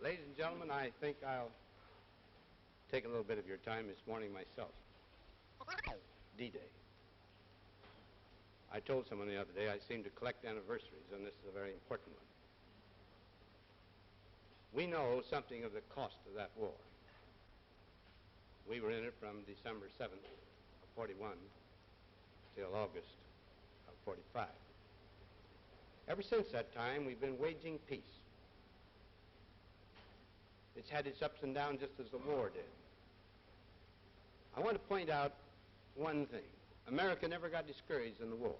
Ladies and gentlemen, I think I'll take a little bit of your time this morning myself. D-Day. I told someone the other day I seem to collect anniversaries, and this is a very important one. We know something of the cost of that war. We were in it from December 7th of 41 till August of 45. Ever since that time, we've been waging peace. It's had its ups and downs just as the war did. I want to point out one thing. America never got discouraged in the war.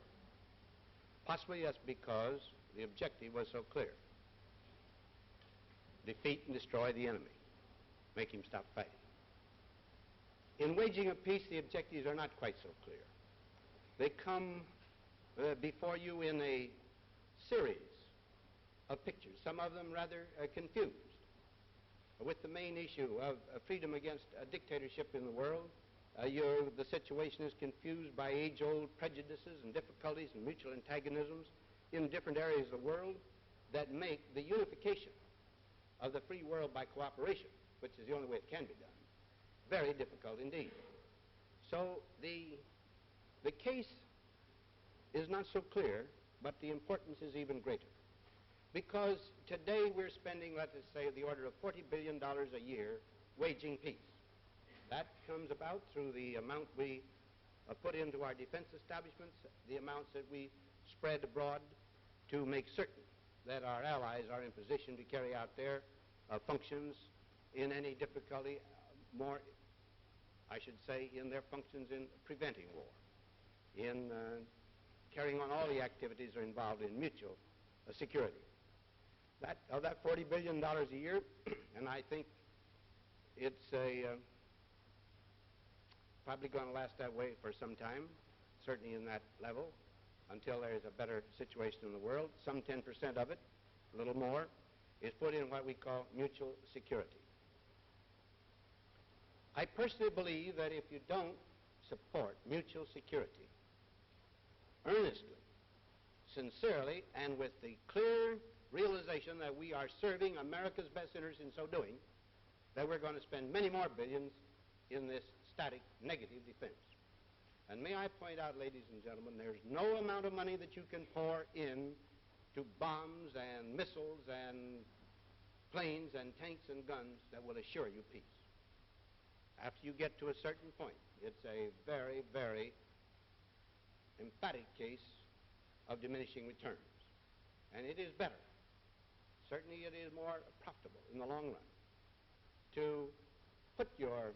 Possibly that's because the objective was so clear. Defeat and destroy the enemy. Make him stop fighting. In waging a peace, the objectives are not quite so clear. They come before you in a series of pictures, some of them rather confused, with the main issue of freedom against dictatorship in the world. The situation is confused by age-old prejudices and difficulties and mutual antagonisms in different areas of the world that make the unification of the free world by cooperation, which is the only way it can be done, very difficult indeed. So the case is not so clear, but the importance is even greater. Because today we're spending, let us say, the order of $40 billion a year waging peace. That comes about through the amount we put into our defense establishments, the amounts that we spread abroad to make certain that our allies are in position to carry out their functions in any difficulty, more, I should say, in their functions in preventing war, in carrying on all the activities that are involved in mutual security. Of that $40 billion a year, and I think it's probably going to last that way for some time, certainly in that level, until there is a better situation in the world. Some 10% of it, a little more, is put in what we call mutual security. I personally believe that if you don't support mutual security earnestly, sincerely, and with the clear realization that we are serving America's best interests in so doing, that we're going to spend many more billions in this static negative defense. And may I point out, ladies and gentlemen, there's no amount of money that you can pour in to bombs and missiles and planes and tanks and guns that will assure you peace. After you get to a certain point, it's a very, very emphatic case of diminishing returns. And it is better, certainly it is more profitable in the long run, to put your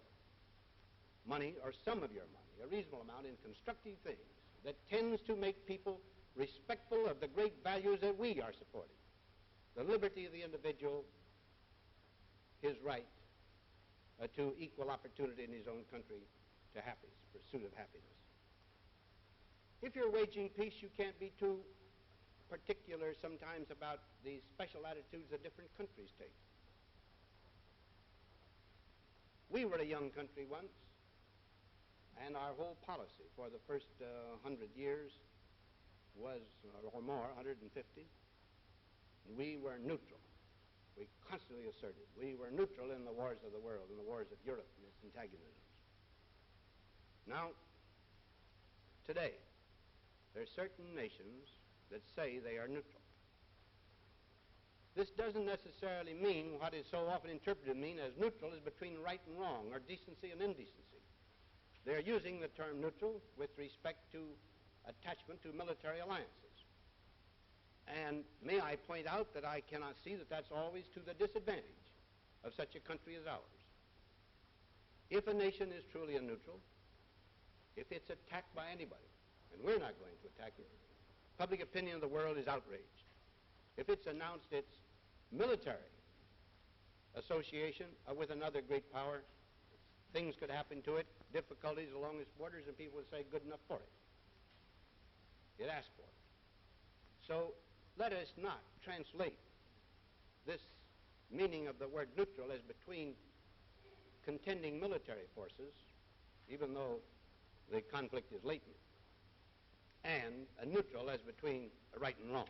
money, or some of your money, a reasonable amount, in constructive things that tends to make people respectful of the great values that we are supporting. The liberty of the individual, his right to equal opportunity in his own country, to happiness, pursuit of happiness. If you're waging peace, you can't be too particular sometimes about the special attitudes that different countries take. We were a young country once, and our whole policy for the first 100 years was, or more, 150, we were neutral. We constantly asserted we were neutral in the wars of the world, in the wars of Europe and its antagonisms. Now, today, there are certain nations that say they are neutral. This doesn't necessarily mean what is so often interpreted to mean as neutral is between right and wrong, or decency and indecency. They're using the term neutral with respect to attachment to military alliances. And may I point out that I cannot see that that's always to the disadvantage of such a country as ours. If a nation is truly a neutral, if it's attacked by anybody, and we're not going to attack it, public opinion of the world is outraged. If it's announced its military association with another great power, things could happen to it, difficulties along its borders, and people would say, good enough for it. It asked for it. So let us not translate this meaning of the word neutral as between contending military forces, even though the conflict is latent, and a neutral as between right and wrong.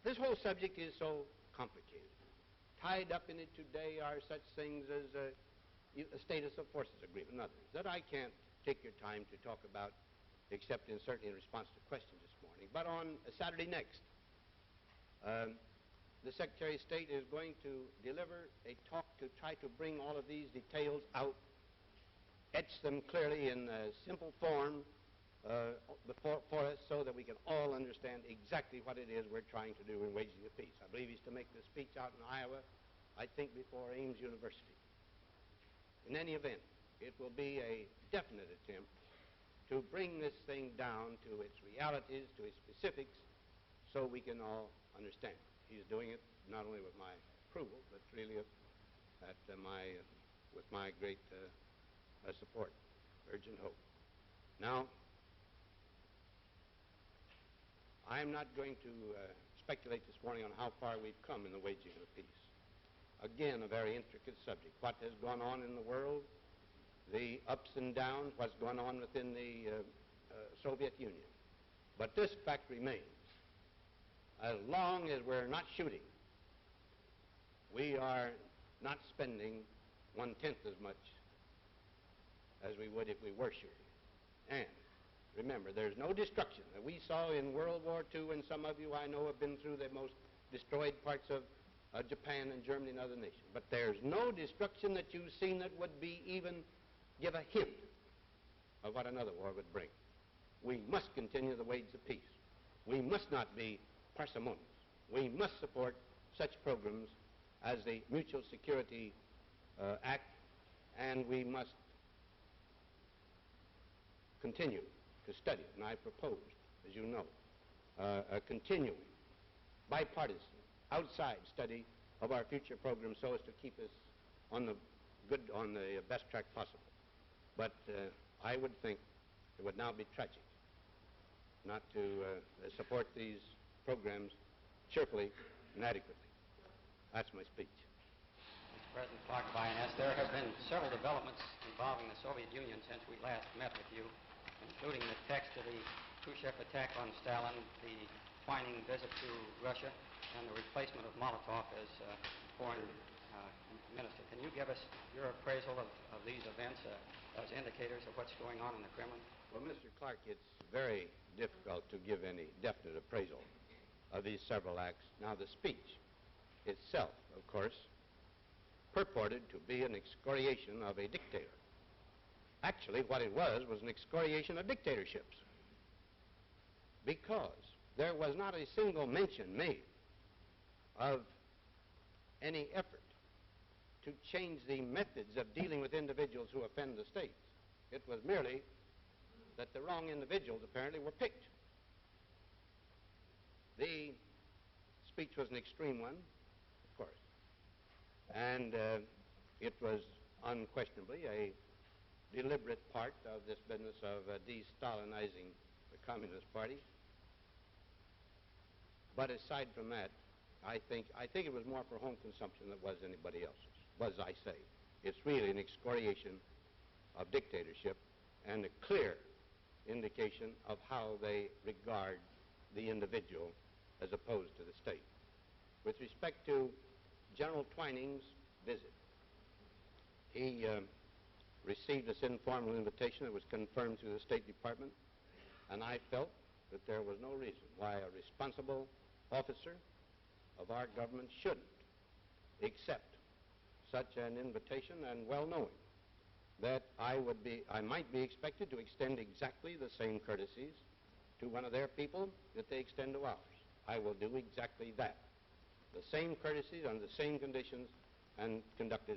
This whole subject is so complicated. Tied up in it today are such things as a status of forces agreement and others that I can't take your time to talk about, except certainly in response to questions this morning. But on Saturday next, the Secretary of State is going to deliver a talk to try to bring all of these details out, etch them clearly in simple form for us so that we can all understand exactly what it is we're trying to do in waging a peace. I believe he's to make the speech out in Iowa, I think before Ames University. In any event, it will be a definite attempt to bring this thing down to its realities, to its specifics, so we can all understand. He's doing it not only with my approval, but really with my great support, urgent hope. Now, I'm not going to speculate this morning on how far we've come in the waging of peace. Again, a very intricate subject. What has gone on in the world, the ups and downs, what's going on within the Soviet Union. But this fact remains. As long as we're not shooting, we are not spending 1/10 as much as we would if we were shooting. And remember, there's no destruction that we saw in World War II, and some of you I know have been through the most destroyed parts of Japan and Germany and other nations. But there's no destruction that you've seen that would be even give a hint of what another war would bring. We must continue the wage of peace. We must not be parsimonious. We must support such programs as the Mutual Security Act, and we must continue to study it. And I proposed, as you know, a continuing, bipartisan, outside study of our future programs so as to keep us on the best track possible. But I would think it would now be tragic not to support these programs cheerfully and adequately. That's my speech. Mr. President Clark of INS, there have been several developments involving the Soviet Union since we last met with you, including the text of the Khrushchev attack on Stalin, the Twining visit to Russia, and the replacement of Molotov as foreign minister. Can you give us your appraisal of these events as indicators of what's going on in the Kremlin? Well, Mr. Clark, it's very difficult to give any definite appraisal of these several acts. Now, the speech itself, of course, purported to be an excoriation of a dictator. Actually, what it was an excoriation of dictatorships, because there was not a single mention made of any effort to change the methods of dealing with individuals who offend the state. It was merely that the wrong individuals apparently were picked. The speech was an extreme one, of course, and it was unquestionably a deliberate part of this business of de-Stalinizing the Communist Party. But aside from that, I think it was more for home consumption than it was anybody else's. But as I say, it's really an excoriation of dictatorship and a clear indication of how they regard the individual as opposed to the state. With respect to General Twining's visit, he received this informal invitation that was confirmed through the State Department, and I felt that there was no reason why a responsible officer of our government shouldn't accept such an invitation, and well knowing that I might be expected to extend exactly the same courtesies to one of their people that they extend to ours. I will do exactly that. The same courtesies under the same conditions and conduct it